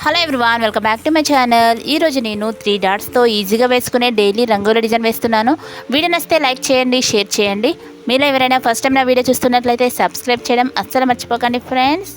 Hello everyone, welcome back to my channel. ఈరోజు నేను 3 డాట్స్తో ఈజీగా వేసుకునే డైలీ రంగోలీ డిజైన్ వేస్తున్నాను. వీడియో నచ్చితే లైక్ చేయండి, షేర్ చేయండి. మీలో ఎవరైనా ఫస్ట్ టైం నా వీడియో చూస్తున్నట్లయితే సబ్స్క్రైబ్ చేయడం అస్సలు మర్చిపోకండి ఫ్రెండ్స్.